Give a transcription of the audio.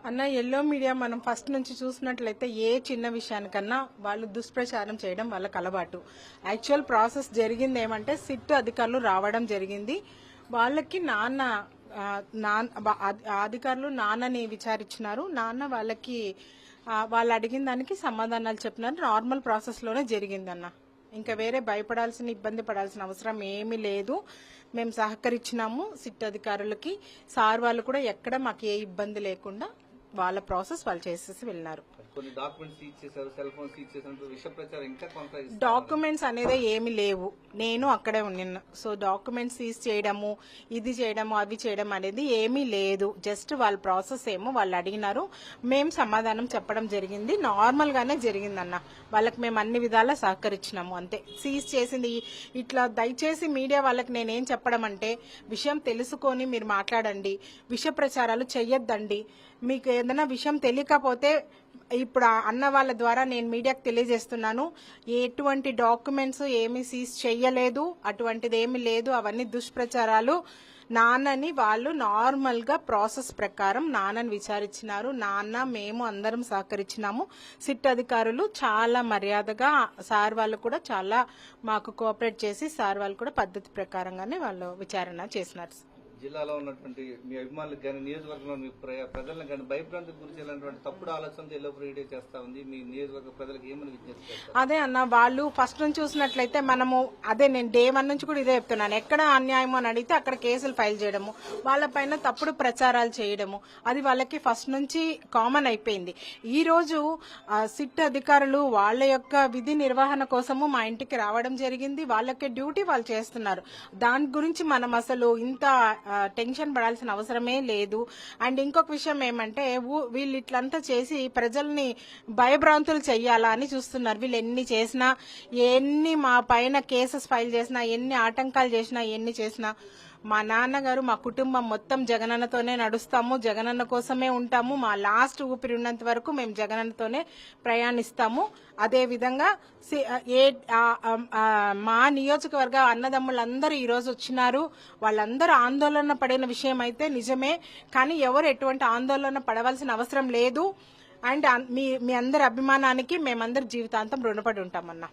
అన్న yellow media మనం first నుంచి చూసినట్లయితే ఏ చిన్న విషయానికన్నా వాళ్ళు దుష్ప్రచారం చేయడం వాళ్ళకి అలవాటు. యాక్చువల్ ప్రాసెస్ జరిగింది ఏమంటే సిట్ అధికారులు రావడం జరిగింది. వాళ్ళకి అధికారులు నాన్నని విచారించినారు. నాన్న వాళ్ళకి వాళ్ళు అడిగిన దానికి సమాధానాలు చెప్పినారు. నార్మల్ ప్రాసెస్ లోనే జరిగిందన్న. ఇంకా వేరే భయపడాల్సిన ఇబ్బంది పడాల్సిన అవసరం ఏమీ లేదు. మేము సహకరించినాము సిట్ అధికారులకి. సార్ వాళ్ళు కూడా ఎక్కడ మాకు ఏ ఇబ్బంది లేకుండా వాళ్ళ ప్రాసెస్ వాళ్ళు చేసేసి వెళ్ళినారు. కొన్ని డాక్యుమెంట్స్ సీజ్ చేశారు, సెల్ ఫోన్ సీజ్ చేశారు, విష ప్రచారం ఇంకా కొనసాగిస్తారు. డాక్యుమెంట్స్ అనేది ఏమి లేవు. నేను అక్కడే ఉన్నాను. సో డాక్యుమెంట్స్ సీజ్ చేయడము, ఇది చేయడము, అవి చేయడం అనేది ఏమీ లేదు. జస్ట్ వాళ్ళ ప్రాసెస్ ఏమో వాళ్ళు అడిగినారు, మేము సమాధానం చెప్పడం జరిగింది. నార్మల్ గానే జరిగిందన్న. వాళ్ళకి మేము అన్ని విధాలా సహకరించినాము అంతే. సీజ్ చేసింది ఇట్లా దయచేసి మీడియా వాళ్ళకి నేనేం చెప్పడం అంటే, విషయం తెలుసుకొని మీరు మాట్లాడండి, విష ప్రచారాలు చెయ్యొద్దండి. మీకు ఏదైనా విషయం తెలియకపోతే ఇప్పుడు అన్న వాళ్ళ ద్వారా నేను మీడియాకు తెలియజేస్తున్నాను, ఎటువంటి డాక్యుమెంట్స్ ఏమీ సీజ్ చెయ్యలేదు, అటువంటిది ఏమీ లేదు. అవన్నీ దుష్ప్రచారాలు. నాన్నని వాళ్ళు నార్మల్ గా ప్రాసెస్ ప్రకారం నాన్నని విచారించినారు. నాన్న మేము అందరం సహకరించినాము. సిట్ అధికారులు చాలా మర్యాదగా, సార్ వాళ్ళు కూడా చాలా మాకు కోఆపరేట్ చేసి సార్ వాళ్ళు కూడా పద్ధతి ప్రకారంగానే వాళ్ళు విచారణ చేసినారు. జిల్లాలో ఉన్నటువంటి మీ అభిమానులకు కానీ నియోజకవర్గంలో మీ ప్రజలను కానీ భయభ్రాంతికి గురి చేయాలన్నటువంటి తప్పుడు ఆలోచనతో ఎల్లో ఫ్రైడే చేస్తా ఉంది. మీ నియోజకవర్గ ప్రజలకు ఏమని విజ్ఞప్తి చేస్తారు? అదే అన్న, వాళ్ళు ఫస్ట్ నుంచి చూసినట్లయితే మనము నేను డే 1 నుంచి కూడా ఇదే చెప్తున్నాను. ఎక్కడ అన్యాయం అని అడిగితే అక్కడ కేసులు ఫైల్ చేయడము, వాళ్ళపైన తప్పుడు ప్రచారాలు చేయడము, అది వాళ్ళకి ఫస్ట్ నుంచి కామన్ అయిపోయింది. ఈ రోజు సిట్ అధికారులు వాళ్ళ యొక్క విధి నిర్వహణ కోసము మా ఇంటికి రావడం జరిగింది. వాళ్ళకి డ్యూటీ వాళ్ళు చేస్తున్నారు. దాని గురించి మనం అసలు ఇంత టెన్షన్ పడాల్సిన అవసరమే లేదు. అండ్ ఇంకొక విషయం ఏమంటే, వీళ్ళు ఇట్లంతా చేసి ప్రజల్ని భయభ్రాంతులు చెయ్యాలా అని చూస్తున్నారు. వీళ్ళు ఎన్ని చేసినా, ఎన్ని మా పైన కేసెస్ ఫైల్ చేసినా, ఎన్ని ఆటంకాలు చేసినా, ఎన్ని చేసినా, మా నాన్నగారు, మా కుటుంబం మొత్తం జగనన్నతోనే నడుస్తాము, జగనన్న కోసమే ఉంటాము. మా లాస్ట్ ఊపిరి ఉన్నంత వరకు మేము జగనన్నతోనే ప్రయాణిస్తాము. అదే విధంగా మా నియోజకవర్గ అన్నదమ్ములందరూ ఈ రోజు వచ్చినారు. వాళ్ళందరూ ఆందోళన పడిన విషయం అయితే నిజమే, కానీ ఎవరు ఎటువంటి ఆందోళన పడవలసిన అవసరం లేదు. అండ్ మీ అందరి అభిమానానికి మేమందరి జీవితాంతం రుణపడి ఉంటామన్నా.